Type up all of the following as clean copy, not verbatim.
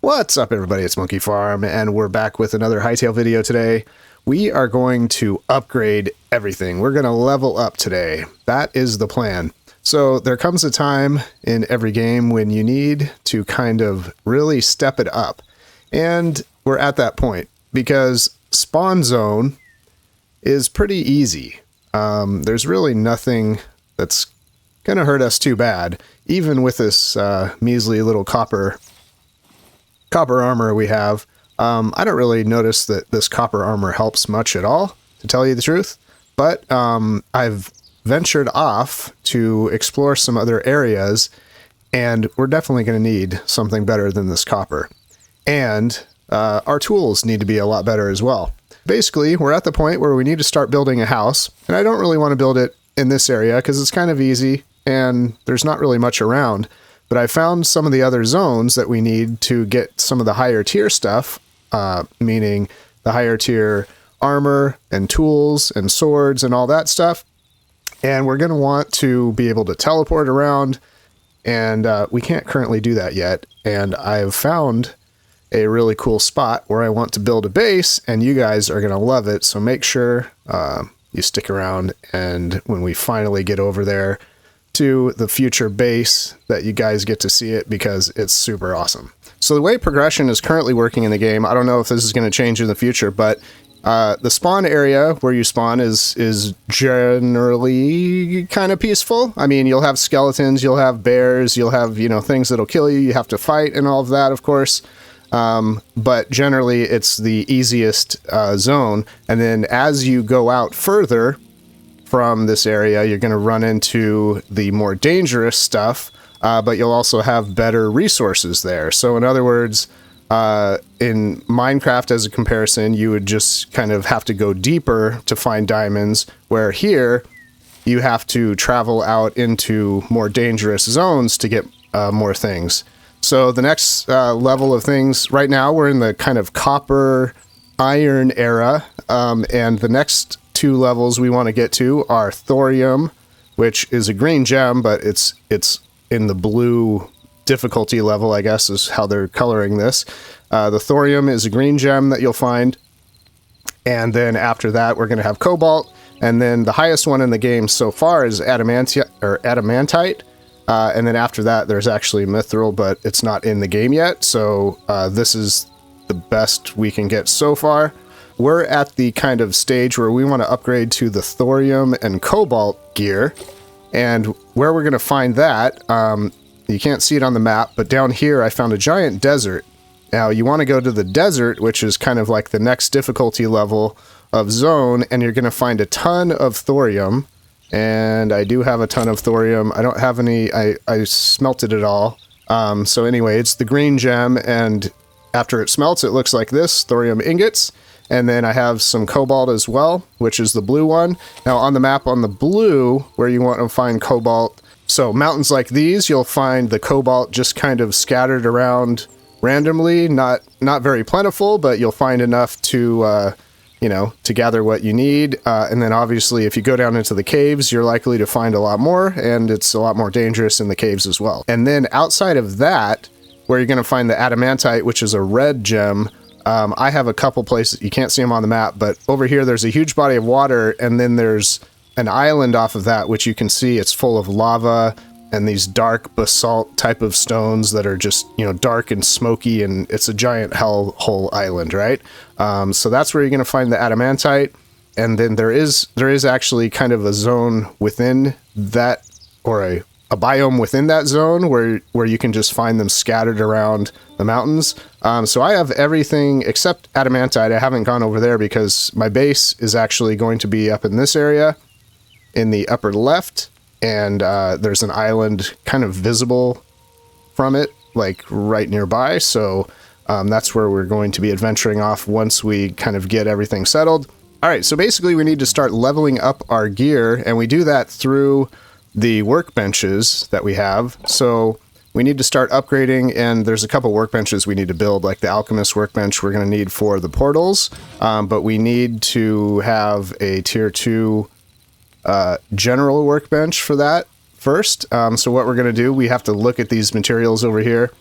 What's up, everybody? It's Monkeyfarm, and we're back with another Hytale video today. We are going to upgrade everything. We're going to level up today. That is the plan. So there comes a time in every game when you need to kind of really step it up. And we're at that point because spawn zone is pretty easy. There's really nothing that's going to hurt us too bad, even with this measly little copper armor we have. I don't really notice that this copper armor helps much at all, to tell you the truth, but I've ventured off to explore some other areas, and we're definitely going to need something better than this copper. And our tools need to be a lot better as well. Basically, we're at the point where we need to start building a house, and I don't really want to build it in this area because it's kind of easy and there's not really much around. But I found some of the other zones that we need to get some of the higher tier stuff, meaning the higher tier armor and tools and swords and all that stuff. And we're going to want to be able to teleport around, and we can't currently do that yet. And I've found a really cool spot where I want to build a base, and you guys are going to love it. So make sure you stick around, and when we finally get over there to the future base, that you guys get to see it because it's super awesome. So the way progression is currently working in the game, I don't know if this is going to change in the future, but the spawn area where you spawn is generally kind of peaceful. I mean, you'll have skeletons, you'll have bears, you'll have, things that'll kill you, you have to fight and all of that, of course. But generally it's the easiest zone. And then as you go out further from this area, you're going to run into the more dangerous stuff, but you'll also have better resources there. So in other words, in Minecraft, as a comparison, you would just kind of have to go deeper to find diamonds, where here you have to travel out into more dangerous zones to get more things. So the next level of things, right now we're in the kind of copper iron era, and the next two levels we want to get to are thorium, which is a green gem, but it's in the blue difficulty level, I guess is how they're coloring this. The thorium is a green gem that you'll find, and then after that we're going to have cobalt, and then the highest one in the game so far is adamantite, and then after that there's actually mithril, but it's not in the game yet, so this is the best we can get so far. We're at the kind of stage where we want to upgrade to the thorium and cobalt gear, and where we're going to find that, you can't see it on the map, but down here I found a giant desert. Now you want to go to the desert, which is kind of like the next difficulty level of zone, and you're going to find a ton of thorium, and I do have a ton of thorium. I don't have any, I smelted it all. So anyway, it's the green gem, and after it smelts it looks like this, thorium ingots. And then I have some cobalt as well, which is the blue one. Now on the map on the blue, where you want to find cobalt, so mountains like these, you'll find the cobalt just kind of scattered around randomly, not very plentiful, but you'll find enough to, to gather what you need. And then obviously if you go down into the caves, you're likely to find a lot more, and it's a lot more dangerous in the caves as well. And then outside of that, where you're going to find the adamantite, which is a red gem, I have a couple places, you can't see them on the map, but over here there's a huge body of water, and then there's an island off of that, which you can see it's full of lava and these dark basalt type of stones that are just, dark and smoky, and it's a giant hellhole island, right? So that's where you're going to find the adamantite, and then there is actually kind of a zone within that, or a biome within that zone where you can just find them scattered around the mountains. So I have everything except adamantite. I haven't gone over there because my base is actually going to be up in this area in the upper left, and there's an island kind of visible from it, like right nearby. So that's where we're going to be adventuring off once we kind of get everything settled. All right, so basically we need to start leveling up our gear, and we do that through the workbenches that we have. So we need to start upgrading, and there's a couple workbenches we need to build, like the alchemist workbench we're going to need for the portals, but we need to have a tier 2 general workbench for that first. So what we're going to do, we have to look at these materials over here.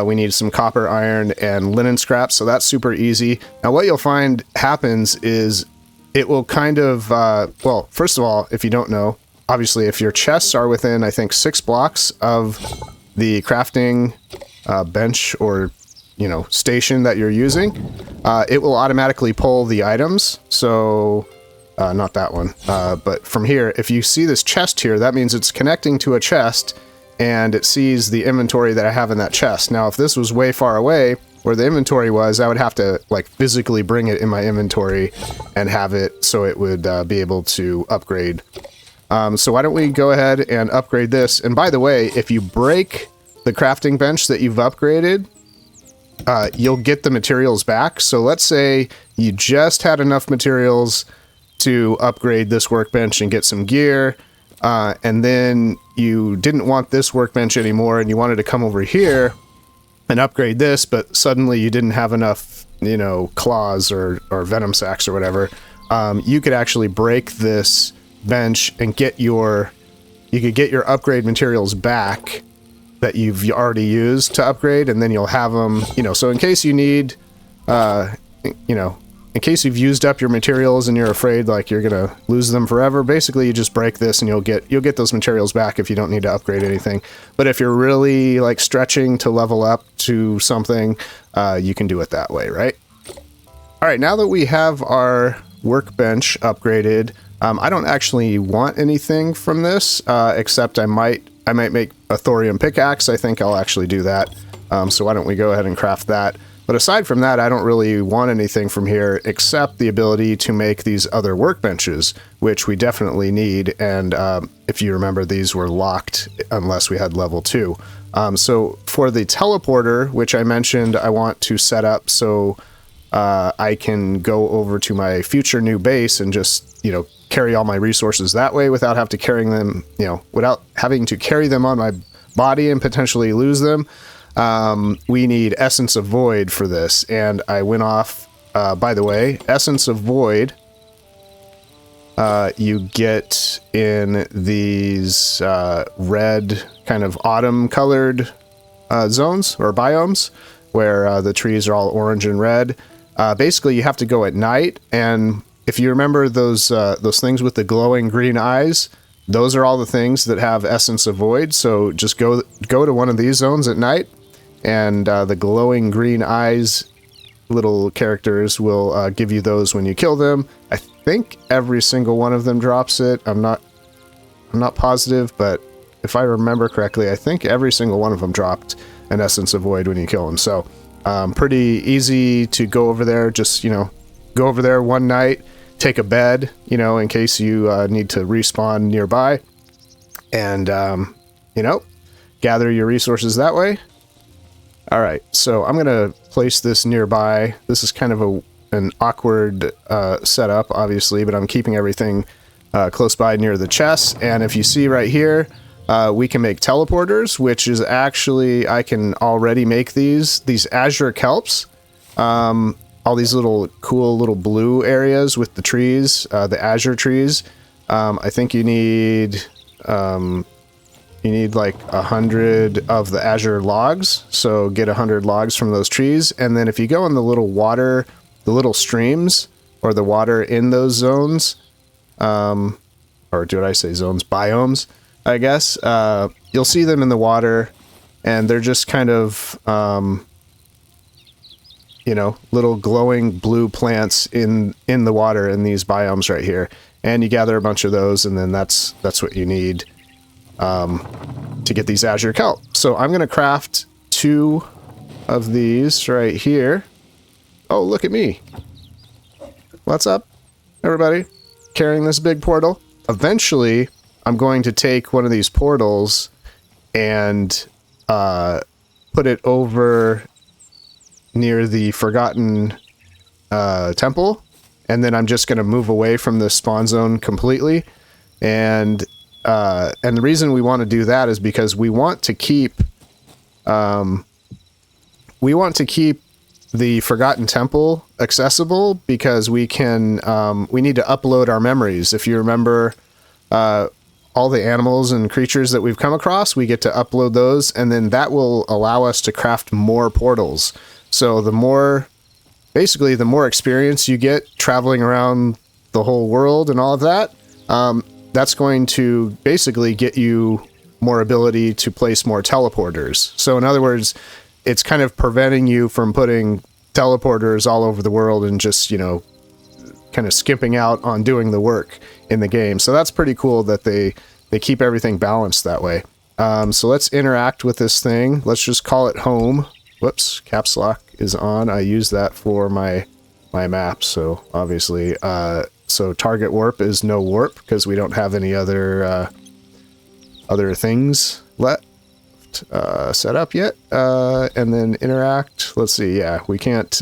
We need some copper, iron, and linen scraps, so that's super easy. Now what you'll find happens is it will kind of, well, first of all, if you don't know, obviously if your chests are within, I think, 6 blocks of the crafting bench or, you know, station that you're using, it will automatically pull the items. So, not that one, but from here, if you see this chest here, that means it's connecting to a chest, and it sees the inventory that I have in that chest. Now, if this was way far away, where the inventory was, I would have to, like, physically bring it in my inventory and have it so it would be able to upgrade. So why don't we go ahead and upgrade this? And by the way, if you break the crafting bench that you've upgraded, you'll get the materials back. So let's say you just had enough materials to upgrade this workbench and get some gear, and then you didn't want this workbench anymore and you wanted to come over here and upgrade this, but suddenly you didn't have enough, you know, claws or venom sacks or whatever. You could actually break this bench and get your upgrade materials back that you've already used to upgrade, and then you'll have them, you know, so in case you need, you know, in case you've used up your materials and you're afraid like you're gonna lose them forever, basically you just break this and you'll get those materials back if you don't need to upgrade anything. But if you're really like stretching to level up to something, you can do it that way, right? All right, now that we have our workbench upgraded, I don't actually want anything from this, except I might make a thorium pickaxe. I think I'll actually do that. So why don't we go ahead and craft that? But aside from that, I don't really want anything from here except the ability to make these other workbenches, which we definitely need. And if you remember, these were locked unless we had level 2. So for the teleporter, which I mentioned, I want to set up so I can go over to my future new base and just, you know, carry all my resources that way without having to carry them, you know, without having to carry them on my body and potentially lose them. We need Essence of Void for this, and I went off, by the way, Essence of Void, you get in these red, kind of autumn-colored zones, or biomes, where the trees are all orange and red. Basically, you have to go at night, and if you remember those things with the glowing green eyes, those are all the things that have Essence of Void, so just go to one of these zones at night, and the glowing green eyes little characters will give you those when you kill them. I think every single one of them drops it. I'm not positive, but if I remember correctly, I think every single one of them dropped an Essence of Void when you kill them. So pretty easy to go over there. Just, you know, go over there one night, take a bed, you know, in case you need to respawn nearby, and you know, gather your resources that way. All right, so I'm gonna place this nearby. This is kind of an awkward setup, obviously, but I'm keeping everything close by near the chests. And if you see right here, we can make teleporters, which is actually, I can already make these azure kelps. All these little cool little blue areas with the trees, the azure trees. I think you need like 100 of the azure logs, so get 100 logs from those trees. And then if you go in the little water, the little streams, or the water in those zones, or did I say zones? Biomes, I guess. You'll see them in the water, and they're just kind of, you know, little glowing blue plants in the water in these biomes right here. And you gather a bunch of those, and then that's what you need to get these azure kelp. So I'm going to craft 2 of these right here. Oh, look at me. What's up, everybody? Carrying this big portal. Eventually, I'm going to take one of these portals and put it over near the Forgotten Temple, and then I'm just going to move away from the spawn zone completely. And the reason we want to do that is because we want to keep the Forgotten Temple accessible, because we can we need to upload our memories. If you remember, all the animals and creatures that we've come across. We get to upload those, and then that will allow us to craft more portals. So the more experience you get traveling around the whole world and all of that, that's going to basically get you more ability to place more teleporters. So in other words, it's kind of preventing you from putting teleporters all over the world and just, you know, kind of skipping out on doing the work in the game. So that's pretty cool that they keep everything balanced that way. So let's interact with this thing. Let's just call it home. Whoops, caps lock is on. I use that for my map, so obviously, so target warp is no warp because we don't have any other things left set up yet. And then interact. Let's see. Yeah, we can't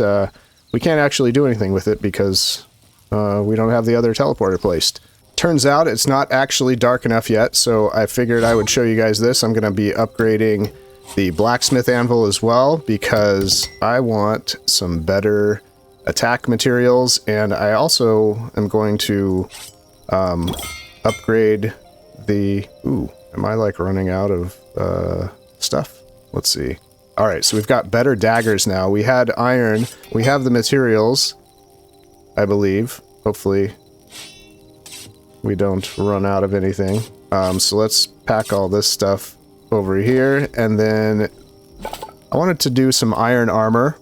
actually do anything with it because we don't have the other teleporter placed. Turns out it's not actually dark enough yet, so I figured I would show you guys this. I'm going to be upgrading the blacksmith anvil as well because I want some better attack materials, and I also am going to upgrade the... Ooh, am I like running out of stuff? Let's see. Alright, so we've got better daggers now. We had iron. We have the materials, I believe. Hopefully we don't run out of anything. So let's pack all this stuff over here, and then I wanted to do some iron armor,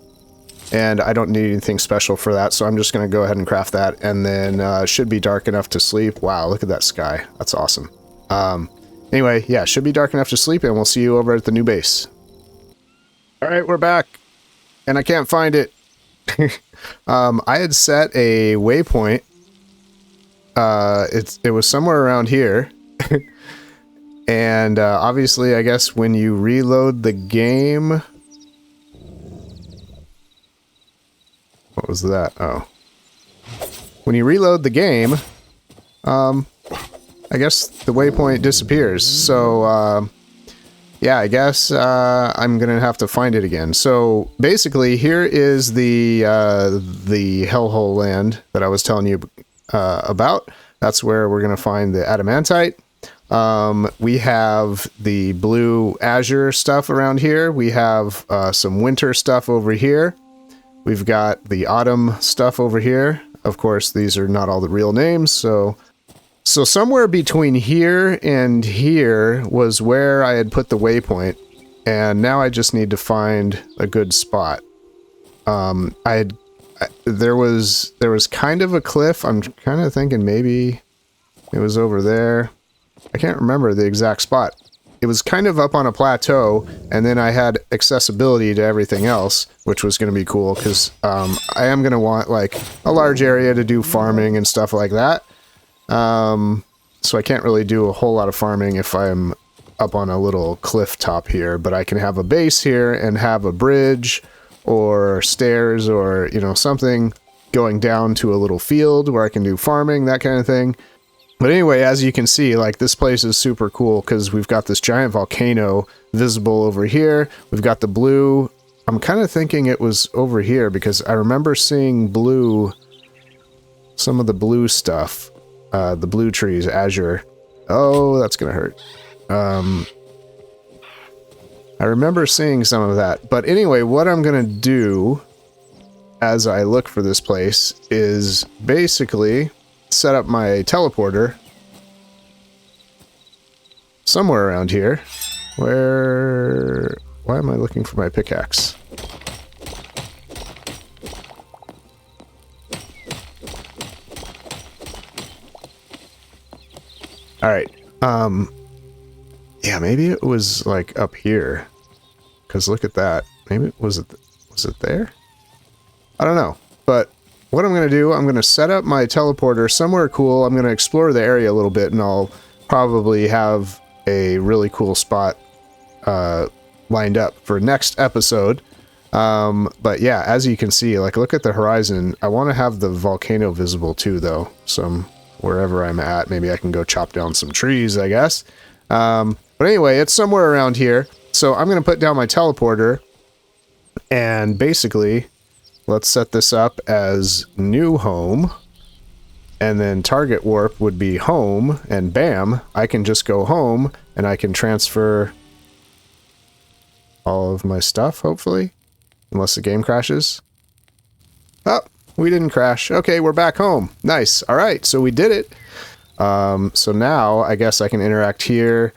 and I don't need anything special for that, so I'm just going to go ahead and craft that, and then should be dark enough to sleep. Wow, look at that sky. That's awesome. Anyway, yeah, should be dark enough to sleep, and we'll see you over at the new base. Alright, we're back, and I can't find it. I had set a waypoint. It was somewhere around here. And obviously, I guess when you reload the game... What was that? Oh. When you reload the game, I guess the waypoint disappears. So, yeah, I guess I'm going to have to find it again. So, basically, here is the hellhole land that I was telling you about. That's where we're going to find the adamantite. We have the blue azure stuff around here. We have some winter stuff over here. We've got the autumn stuff over here. Of course, these are not all the real names, so somewhere between here and here was where I had put the waypoint, and now I just need to find a good spot. There was kind of a cliff. I'm kind of thinking maybe it was over there. I can't remember the exact spot. It was kind of up on a plateau, and then I had accessibility to everything else, which was going to be cool, because I am going to want, like, a large area to do farming and stuff like that. So I can't really do a whole lot of farming if I'm up on a little cliff top here, but I can have a base here and have a bridge or stairs or, you know, something going down to a little field where I can do farming, that kind of thing. But anyway, as you can see, like, this place is super cool because we've got this giant volcano visible over here. We've got the blue. I'm kind of thinking it was over here because I remember seeing blue, some of the blue stuff, the blue trees, azure. Oh, that's going to hurt. I remember seeing some of that. But anyway, what I'm going to do as I look for this place is basically set up my teleporter somewhere around here. Why am I looking for my pickaxe? Alright, yeah, maybe it was like up here, because look at that. Maybe was it there? I don't know, but what I'm going to do, I'm going to set up my teleporter somewhere cool. I'm going to explore the area a little bit, and I'll probably have a really cool spot lined up for next episode. But yeah, as you can see, like, look at the horizon. I want to have the volcano visible too, though. Wherever I'm at, maybe I can go chop down some trees, I guess. But anyway, it's somewhere around here. So I'm going to put down my teleporter, and basically... let's set this up as new home. And then target warp would be home, and bam, I can just go home and I can transfer all of my stuff, hopefully, unless the game crashes. Oh, we didn't crash. Okay, we're back home. Nice. All right, so we did it. So now I guess I can interact here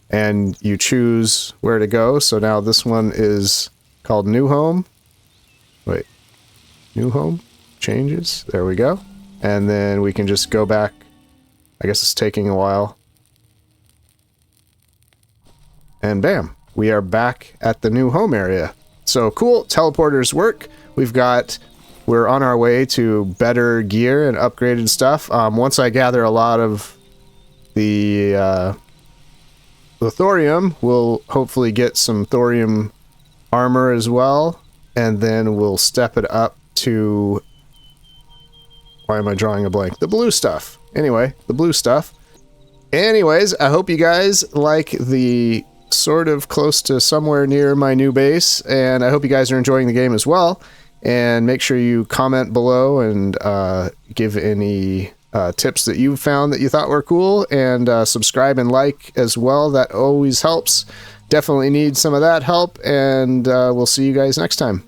and you choose where to go. So now this one is called new home. Wait, new home changes. There we go. And then we can just go back. I guess it's taking a while. And bam, we are back at the new home area. So cool, teleporters work. We're on our way to better gear and upgraded stuff. Once I gather a lot of the thorium, we'll hopefully get some thorium armor as well. And then we'll step it up to... Why am I drawing a blank? The blue stuff. Anyway, the blue stuff. Anyways, I hope you guys like the sort of close to somewhere near my new base, and I hope you guys are enjoying the game as well. And make sure you comment below and give any tips that you found that you thought were cool, and subscribe and like as well. That always helps. Definitely need some of that help, and we'll see you guys next time.